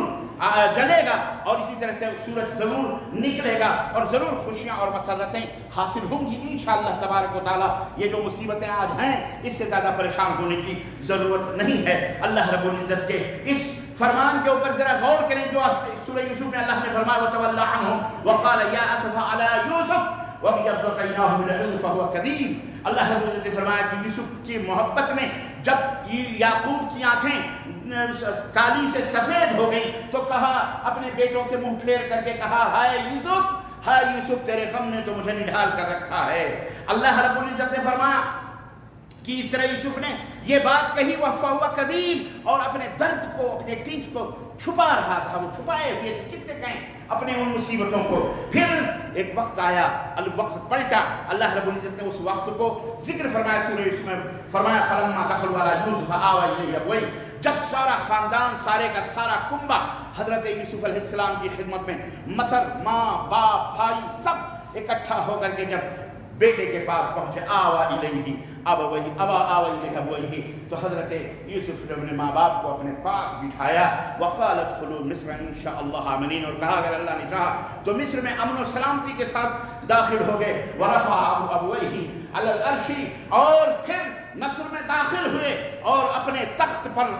جلے گا، اور اسی طرح سے سورج ضرور نکلے گا، اور ضرور خوشیاں اور مسرتیں حاصل ہوں گی انشاءاللہ تبارک و تعالیٰ۔ یہ جو مصیبتیں آج ہیں اس سے زیادہ پریشان ہونے کی ضرورت نہیں ہے۔ اللہ رب العزت کے اس فرمان کے اوپر ذرا غور کریں جو سورہ یوسف میں اللہ نے فرمایا وَتَوَلَّ عَنْهُمْ وَقَالَ يَا أَسَفَ عَلَى يُوسُفَ وَابْيَضَّتْ عَيْنَاهُ فَهُوَ كَظِيمٌ۔ اللہ رب العزت نے فرمایا کہ یوسف کی محبت میں جب یعقوب کی آنکھیں کالی سے سفید ہو گئی تو کہا، اپنے بیٹوں سے منہ پھیر کر کے کہا، ہائے یوسف تیرے غم نے تو مجھے نڈھال کر رکھا ہے۔ اللہ رب العزت نے فرمایا کہ اس طرح یوسف نے یہ بات کہی وَفَهُوَ كَظِيمٌ، اور اپنے درد کو، اپنے ٹیس کو چھپا رہا تھا، وہ چھپائے ہوئے تھے، کس سے کہیں اپنے ان مصیبتوں کو. پھر ایک وقت آیا، الوقت پلٹا. اللہ رب العزت نے اس وقت کو ذکر فرمایا سورہ یوسف میں، فرمایا فلما دخلوا علی یوسف آوی الیہ ابویہ، جب سارا خاندان، سارے کا سارا کنبہ حضرت یوسف علیہ السلام کی خدمت میں، مصر، ماں باپ بھائی سب اکٹھا ہو کر کے جب بیٹے کے پاس پہنچے، آوا الیہ ابویہ، تو حضرت یوسف نے اپنے ماں باپ کو اپنے پاس بٹھایا. وقال ادخلوا مصر ان شاء اللہ آمنین، اور کہا اگر اللہ نے چاہا تو مصر میں امن و سلامتی کے ساتھ داخل ہو گئے. ورفع ابویہ علی العرش، اور پھر مصر میں داخل ہوئے اور اپنے تخت پر،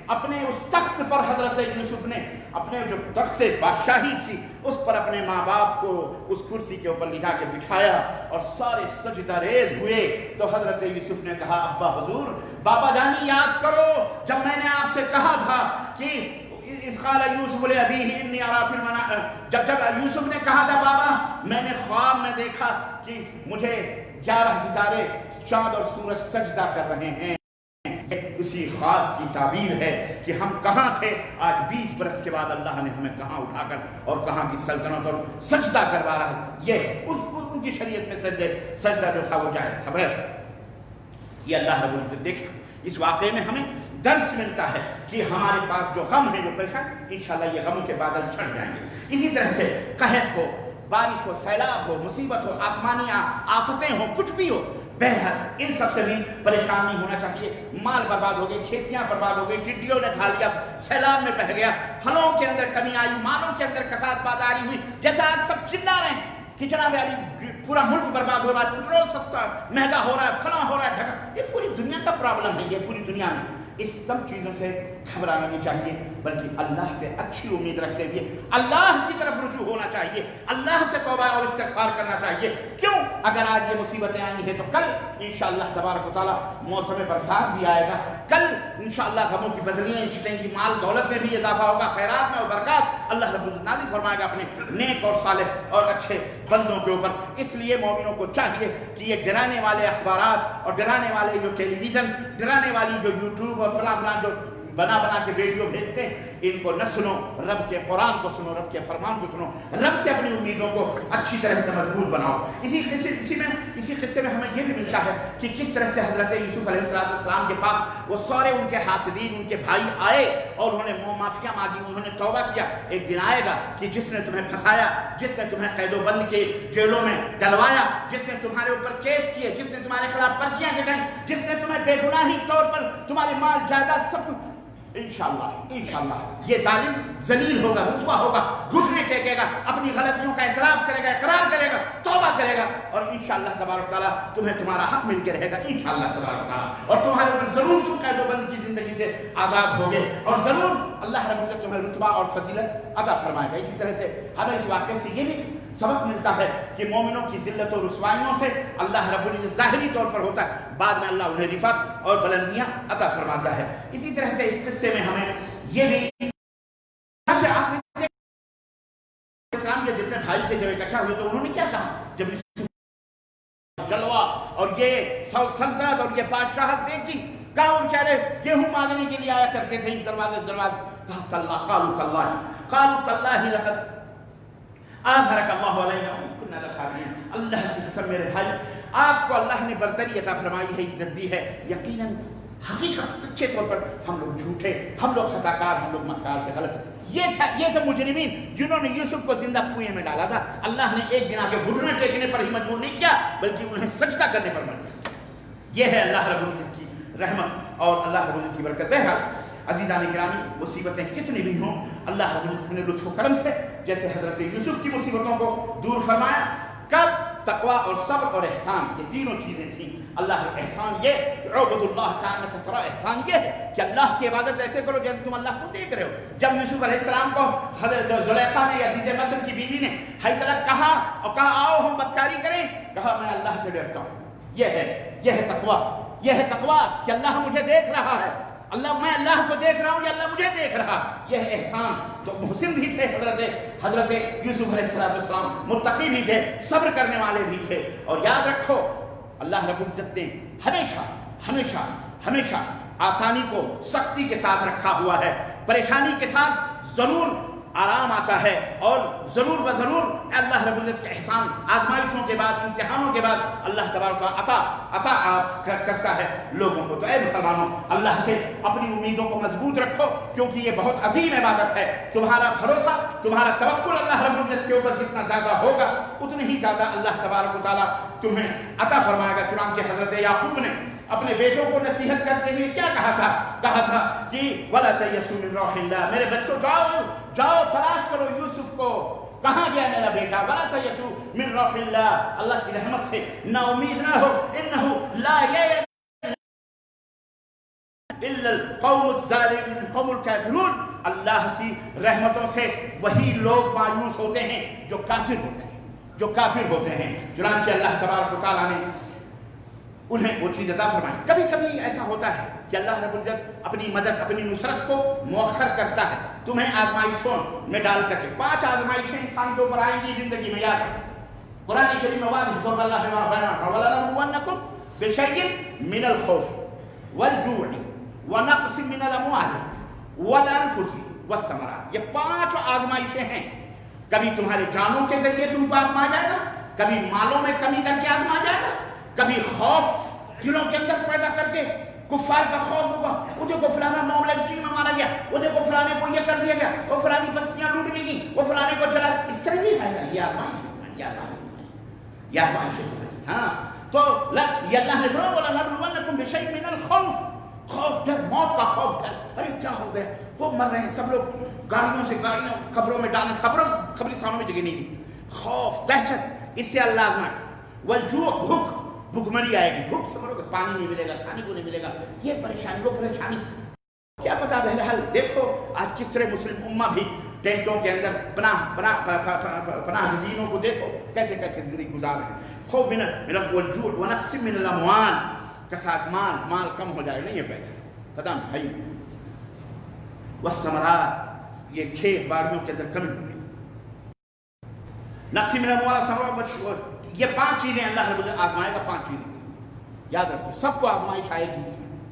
اپنے اس تخت پر حضرت یوسف نے اپنے جو تخت بادشاہی تھی اس پر اپنے ماں باپ کو اس کرسی کے اوپر لٹا کے بٹھایا اور سارے سجدہ ریز ہوئے. تو حضرت یوسف نے کہا ابا حضور، بابا جانی یاد کرو جب میں نے آپ سے کہا تھا کہ اس قال یوسف لابیہ انی اری فی المنام، جب یوسف نے کہا تھا بابا میں نے خواب میں دیکھا کہ مجھے 11 ستارے چاند اور سورج سجدہ کر رہے ہیں. اسی خواب کی تعبیر ہے کہ ہم کہاں تھے، آج 20 برس کے بعد اللہ نے ہمیں کہاں اٹھا کر اور کہاں کی سلطنت اور سجدہ کروا رہا ہے. یہ ان کی شریعت میں سجدہ جو تھا وہ جائز تھا. یہ اللہ رب العزت دیکھیں، اس واقعے میں ہمیں درس ملتا ہے کہ ہمارے پاس جو غم ہے، جو پریشان، انشاءاللہ یہ غموں کے بادل چھٹ جائیں گے. اسی طرح سے قحط ہو، بارش ہو، سیلاب ہو، مصیبت ہو، آسمانی آفتیں ہوں، کچھ بھی ہو، بہرحال ان سب سے بھی پریشان نہیں ہونا چاہیے. مال برباد ہو گئے، کھیتیاں برباد ہو گئی، ٹڈیوں نے کھا لیا، سیلاب میں بہہ گیا، پھلوں کے اندر کمی آئی، مالوں کے اندر کساد بازاری ہوئی، جیسا آج سب چلا رہے ہیں کہ جناب علی پورا ملک برباد ہو رہا ہے، پٹرول سستا مہنگا ہو رہا ہے، فلاں ہو رہا ہے، ڈھکا. یہ پوری دنیا کا پرابلم ہے. یہ پوری دنیا میں اس سب چیزوں سے گھبرانا نہیں چاہیے، بلکہ اللہ سے اچھی امید رکھتے ہوئے اللہ کی طرف رجوع ہونا چاہیے، اللہ سے توبہ اور استغفار کرنا چاہیے. کیوں؟ اگر آج یہ مصیبتیں آئی ہیں تو کل انشاءاللہ تبارک و تعالیٰ موسم برسات بھی آئے گا، کل انشاءاللہ غموں کی بدلیاں چھٹیں گی، مال دولت میں بھی اضافہ ہوگا، خیرات میں اور برکات اللہ رب العزت نازل فرمائے گا اپنے نیک اور صالح اور اچھے بندوں کے اوپر. اس لیے مومنوں کو چاہیے کہ یہ ڈرانے والے اخبارات اور ڈرانے والے جو ٹیلی ویژن، ڈرانے والی جو یوٹیوب اور فلاں جو بنا کے ویڈیو بھیجتے ہیں، ان کو نہ سنو، رب کے قرآن کو سنو، رب کے فرمان کو سنو، رب سے اپنی امیدوں کو اچھی طرح سے مضبوط بناؤ. اسی قصے میں ہمیں یہ بھی ملتا ہے کہ کس طرح سے حضرت یوسف علیہ السلام کے پاس وہ سارے ان کے حاسدین، ان کے بھائی آئے اور انہوں نے معافیاں مانگی، انہوں نے توبہ کیا. ایک دن آئے گا کہ جس نے تمہیں پھنسایا، جس نے تمہیں قید و بند کے جیلوں میں ڈلوایا، جس نے تمہارے اوپر کیس کیے، جس نے تمہارے خلاف پرچیاں کٹائیں، جس نے تمہیں بے گناہی طور پر تمہارے مال جائیداد سب انشاءاللہ یہ ظالم ذلیل ہوگا، رسوا ہوگا، گھٹنے ٹیکے گا، اپنی غلطیوں کا اعتراف کرے گا، اقرار کرے گا، توبہ کرے گا، اور انشاءاللہ تبارک تعالیٰ تمہیں تمہارا حق مل کے رہے گا انشاءاللہ تبارک تعالیٰ. اور تمہارے اوپر ضرور تم قید و بند کی زندگی سے آزاد ہوگے، اور ضرور اللہ رب العزت تمہیں رتبہ اور فضیلت عطا فرمائے گا. اسی طرح سے ہمیں اس واقعے سے یہ بھی سبق ملتا ہے کہ مومنوں کی ذلت و رسوائیوں سے اللہ رب العزت ظاہری طور پر ہوتا ہے، بعد میں اللہ انہیں رفعت اور بلندیاں عطا فرماتا ہے. اسی طرح سے اس قصے میں ہمیں یہ بھی اسلام کے جتنے بھائی تھے جب اکٹھا ہوئے تو انہوں نے کیا کہا؟ جب جلوہ اور یہ سلطنت اور یہ بادشاہت دیکھی، کہا بیچارے گیہوں مانگنے کے لیے آیا کرتے تھے اس دروازے کہا قالوا تاللہ لقد آثرک اللہ علینا وکنا لخاسرین. اللہ کی قسم میرے بھائی، آپ کو اللہ نے برتری عطا فرمائی ہے، عزت دی ہے. یقیناً حقیقت سچے طور پر ہم لوگ جھوٹے، ہم لوگ خطا کار، ہم لوگ مکار سے غلط. یہ تھے مجرمین جنہوں نے یوسف کو زندہ کنویں میں ڈالا تھا. اللہ نے ایک دن آگے گھٹنے ٹیکنے پر ہی مجبور نہیں کیا، بلکہ انہیں سجدہ کرنے پر مجبور کیا. یہ ہے اللہ رب العزت کی رحمت اور اللہ رب العزت کی برکت. بہرحال عزیزان گرامی، مصیبتیں کتنی بھی ہوں، اللہ رب العزت نے لطف و کرم سے جیسے حضرت یوسف کی مصیبتوں کو دور فرمایا. کب؟ تقوی اور صبر اور احسان، یہ تینوں چیزیں تھیں. اللہ احسان یہ کہ عبد اللہ کانک ترا، احسان یہ ہے کہ اللہ کی عبادت ایسے کرو جیسے تم اللہ کو دیکھ رہے ہو. جب یوسف علیہ السلام کو حضرت زلیخا نے یا عزیز مصر کی بیوی نے حیدرک کہا اور کہا آؤ ہم بدکاری کریں، کہا میں اللہ سے ڈرتا ہوں. یہ ہے تقوی، یہ ہے تقوی کہ اللہ مجھے دیکھ رہا ہے، میں اللہ کو دیکھ رہا ہوں یا اللہ مجھے دیکھ رہا. یہ ہے احسان. تو محسن بھی تھے حضرت یوسف علیہ السلام، متقی بھی تھے، صبر کرنے والے بھی تھے. اور یاد رکھو اللہ رب العزت نے ہمیشہ ہمیشہ ہمیشہ آسانی کو سختی کے ساتھ رکھا ہوا ہے. پریشانی کے ساتھ ضرور آرام آتا ہے اور ضرور بضرور اللہ رب العزت کے احسان آزمائشوں کے بعد امتحانوں کے بعد اللہ تبارک و تعالی عطا کرتا ہے لوگوں کو۔ تو اے مسلمانوں اللہ سے اپنی امیدوں کو مضبوط رکھو کیونکہ یہ بہت عظیم عبادت ہے۔ تمہارا بھروسہ تمہارا توکل اللہ رب العزت کے اوپر جتنا زیادہ ہوگا اتنی ہی زیادہ اللہ تبارک و تعالی تمہیں عطا فرمائے گا۔ چنانچہ حضرت یعقوب نے اپنے بیٹوں کو نصیحت کرتے ہوئے کیا کہا تھا کہ وَلَا تَيَسُوا مِن رَوْحِ اللَّهِ، میرے بچوں جاؤ تلاش کرو یوسف کو، کہاں گیا میرا بیٹا؟ وَلَا تَيَسُوا مِن رَوْحِ اللَّهِ، اللہ کی رحمت سے نا امید نہ ہو، إِنَّهُ لَا يَيَأْسُ إِلَّا الْقَوْمُ الظَّالِمُونَ الْقَوْمُ الْكَافِرُونَ، اللہ کی رحمتوں سے وہی لوگ مایوس ہوتے ہیں جو کافر ہوتے ہیں۔ چنانچہ اللہ تبارک و تعالیٰ نے انہیں وہ چیز عطا فرمائی۔ کبھی کبھی ایسا ہوتا ہے کہ اللہ رب العزت اپنی مدد اپنی نصرت کو مؤخر کرتا ہے تمہیں آزمائشوں میں ڈال کر کے۔ 5 آزمائشیں انسان کے اوپر آئیں گی زندگی میں، یاد رکھو۔ قرآن کریم میں واضح طور پر اللہ فرماتا ہے وَلَنَبْلُوَنَّكُمْ بِشَيْءٍ مِّنَ الْخَوْفِ وَالْجُوعِ وَنَقْصٍ مِّنَ الْأَمْوَالِ وَالْأَنفُسِ وَالثَّمَرَاتِ، یہ 5 آزمائشیں ہیں۔ کبھی تمہارے جانوں کے ذریعے تم کو آزمایا جائے گا، کبھی مالوں میں کمی کر کے آزمایا جائے گا، کبھی خوف دلوں کے اندر پیدا کر کے کفار کا خوف ہوگا، وہ دیکھو فلانا معاملہ چین میں مارا گیا، وہ دیکھو فلانے کو یہ کر دیا گیا، وہ فلانی بستیاں لوٹ لی گئی، وہ فلانے کو چلا، اس طرح بھی ہے یہ آزمائش ہے۔ ہاں تو یہ اللہ نے فرمایا وَلَنَبْلُوَنَّكُمْ بِشَيْءٍ مِّنَ الْخَوْفِ، خوف ڈر، موت کا خوف ڈر، ارے کیا ہو گیا، وہ مر رہے ہیں سب لوگ، گاڑیوں قبروں میں ڈالنے، قبرستانوں میں جگہ نہیں دی، خوف دہشت، اس سے اللہ آزمائے۔ والجوع، بھوک مری آئے گی، بھوک سے مرو گے، پانی نہیں ملے گا، کھانے کو نہیں ملے گا، یہ پریشانی وہ پریشانی، کیا پتا۔ بہرحال دیکھو آج کس طرح مسلم امہ بھی ٹینٹوں کے اندر پناہ گزینوں کو دیکھو کیسے زندگی گزار رہے ہیں۔ خوف من والجوع ونقص من الاموال، کساد مال کم ہو جائے، نہیں ہے پیسے، پتہ نہیں ہے، والثمرات، یہ کھیت باڑیوں کے اندر کمی ہوگی، نقص من الاموال، یہ 5 چیزیں اللہ رب العزت آزمائے گا، 5 چیزیں یاد رکھو، سب کو آزمائش آئے گی،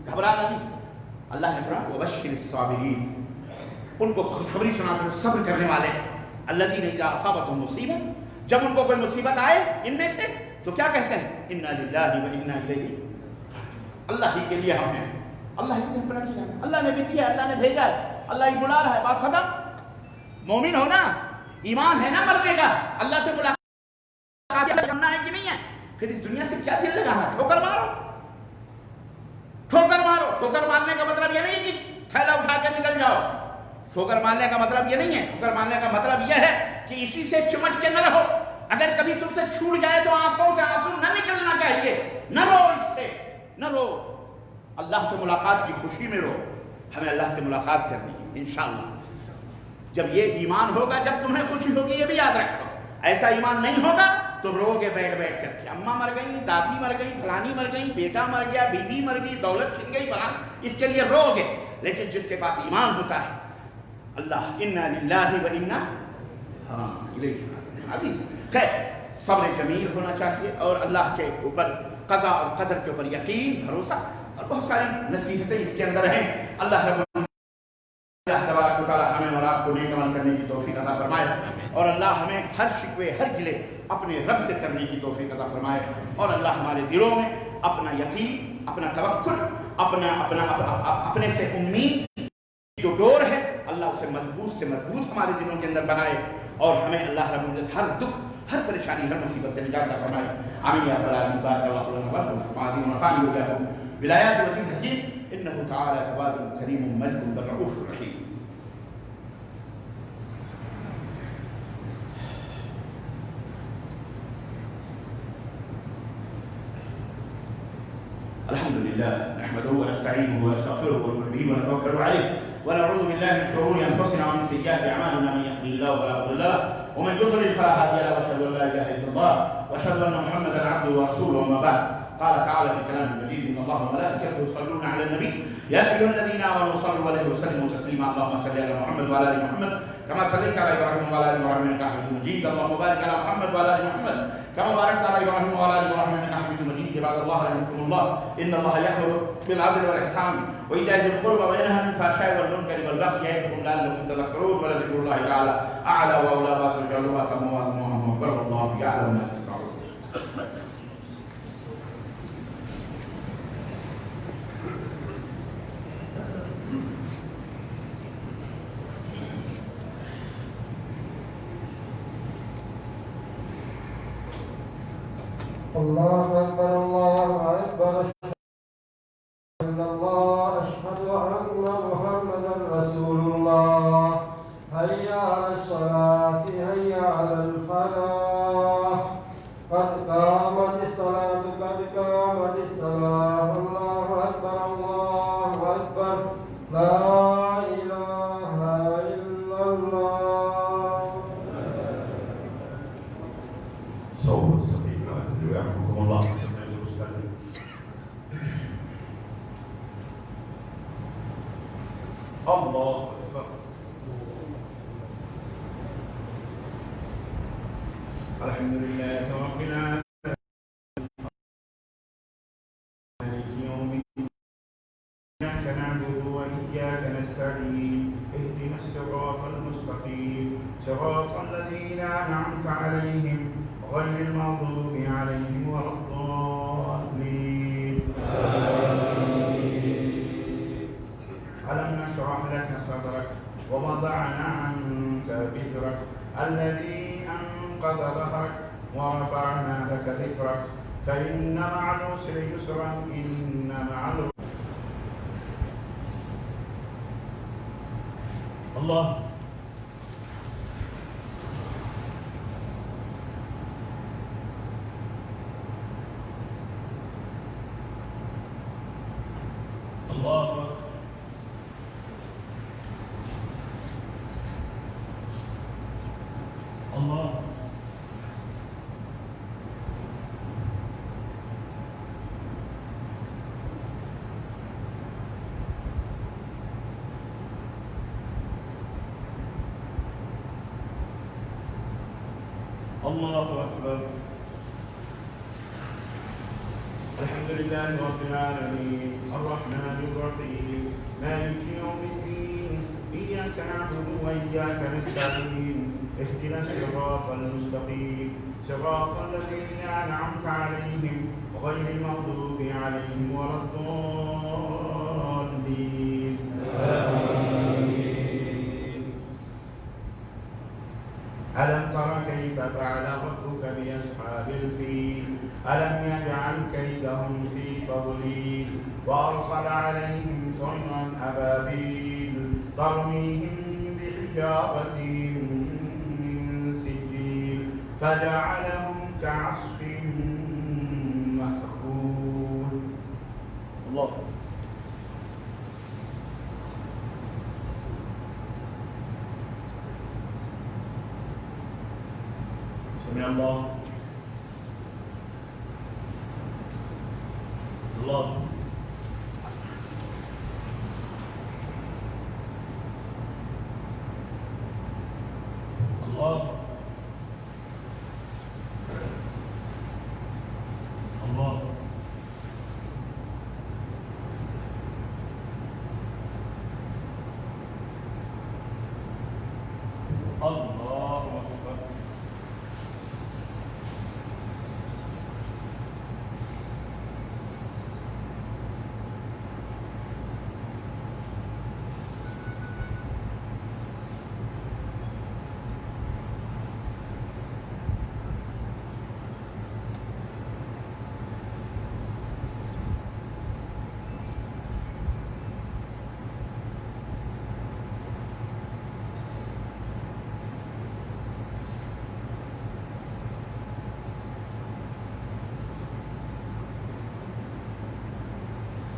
گھبرانا نہیں۔ اللہ نے فرمایا وَبَشِّرِ الصَّابِرِينَ، ان کو خوشخبری سنا کر صبر کرنے والے، الَّذِينَ إِذَا أَصَابَتْهُمْ مُصِیبَةٌ، جب ان کو کوئی مصیبت آئے ان میں سے تو کیا کہتے ہیں إِنَّا لِلَّهِ وَإِنَّا إِلَيْهِ، اللہ ہی کے لیے ہم ہیں، اللہ ہی سے پلٹ جانا، اللہ نے بھی دیا، اللہ نے بھیجا ہے، اللہ ہی بلا رہا ہے، بات ختم۔ مومن ہونا ایمان ہے نا مرنے کا، اللہ سے ملاقات کرنا ہے کہ نہیں ہے، پھر اس دنیا سے کیا دل لگانا، ٹھوکر مارو، ٹھوکر مارنے کا مطلب یہ نہیں کہ تھیلا اٹھا کے نکل جاؤ، ٹھوکر مارنے کا مطلب یہ نہیں ہے، ٹھوکر مارنے کا مطلب یہ ہے کہ اسی سے چمٹ کے نہ رہو، اگر کبھی تم سے چھوٹ جائے تو آنسوں سے آنسو نہ نکلنا چاہیے، نہ رو، اس سے نہ رو، اللہ سے ملاقات کی خوشی میں رو، ہمیں اللہ سے ملاقات کرنی ہے انشاءاللہ۔ جب یہ ایمان ہوگا، جب تمہیں خوشی ہوگی، یہ بھی یاد رکھو، ایسا ایمان نہیں ہوگا تو رو گے بیٹھ کر کے، اماں مر گئی، دادی مر گئی، فلانی مر گئی، بیٹا مر گیا، بیوی مر گئی، دولت چھن گئی، فلان، اس کے لیے رو گے۔ لیکن جس کے پاس ایمان ہوتا ہے، اللہ اِنَّا لِلَّهِ وَإِنَّا إِلَيْهِ راجعون، خیر صبر جمیل ہونا چاہیے اور اللہ کے اوپر قضا اور قدر کے اوپر یقین، بھروسہ، اور بہت ساری نصیحتیں اس کے اندر ہیں۔ اللہ تبارک و تعالیٰ ہمیں اور آپ کو نیک عمل کرنے کی توفیق عطا فرمائے، اور اللہ ہمیں ہر شکوے ہر گلے اپنے رب سے کرنے کی توفیق عطا فرمائے، اور اللہ ہمارے دلوں میں اپنا یقین، اپنا توکل، اپنے سے امید جو ڈور ہے، اللہ اسے مضبوط ہمارے دلوں کے اندر بنائے، اور ہمیں اللہ رب العزت ہر دکھ، ہر پریشانی، ہر مصیبت سے نجات عطا فرمائے۔ آمین یا رب العالمین، بارک اللہ لنا ولکم فی ونفعني وإياكم بالآيات والذكر الحكيم، إنه تعالى تواب كريم مجيد رؤوف رحيم۔ الحمد لله نحمده ونستعينه ونستغفره ونؤمن به ونتوكل عليه ونعوذ بالله من شرور انفسنا ومن سيئات اعمالنا، من يهده الله فلا مضل له ومن يضلل فلا هادي له، واشهد ان لا اله الا الله واشهد ان محمدا عبده ورسوله، اما بعد، قال تعالى في كلام المجيد ان الله وملائكته يصلون على النبي يا ايها الذين امنوا صلوا عليه وسلموا تسليما، اللهم صل على محمد وعلى ال محمد كما صليت على ابراهيم وعلى ال ابراهيم انك حميد مجيد، اللهم بارك على محمد وعلى ال محمد كما باركت على ابراهيم وعلى ال ابراهيم انك حميد مجيد، عباد الله رحمكم الله إن الله يأمر بالعدل والإحسان وإيتاء ذي القربى وينهى عن الفحشاء والمنكر والبغي يعظكم لعلكم تذكرون ولذكر الله تعالى أعلى وأولى ما ترجعون ما تموات أكبر والله يعلم ما تصنعون. الله أكبر الله أكبر أشهد أن محمدا رسول الله حي على الصلاة حي على الفلاح قد قامت الصلاة قد قامت الصلاة الله أكبر لا إله إلا الله. صوم يرحمكم الله. الله أكبر. الحمد لله رب العالمين مالك يوم الدين إياك نعبد وإياك نستعين اهدنا الصراط المستقيم صراط الذين أنعمت عليهم غير المغضوب عليهم ولا الضالين. ألم نشرح لك صدرك ووضعنا عنك وزرك الذي أنقض ظهرك ورفعنا لك ذكرك فإن مع العسر يسرا إن مع العسر. الله الله الله الله أكبر. الحمد لله رب العالمين الرحمن الرحيم مالك يوم الدين إياك نعبد وإياك نستعين اهدنا الصراط المستقيم صراط الذين أنعمت عليهم غير المغضوب عليهم ولا الضالين. ألم تر كيف فعل ربك بأصحاب الفيل ألم يجعل كيدهم في تضليل وأرسل عليهم طيرا أبابيل ترميهم بحجارة من سجيل فجعلهم كعصف مأكول. الله سمع الله الله الله الله الله أكبر.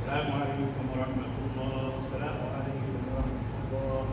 السلام عليكم ورحمة الله. السلام عليكم ورحمة الله.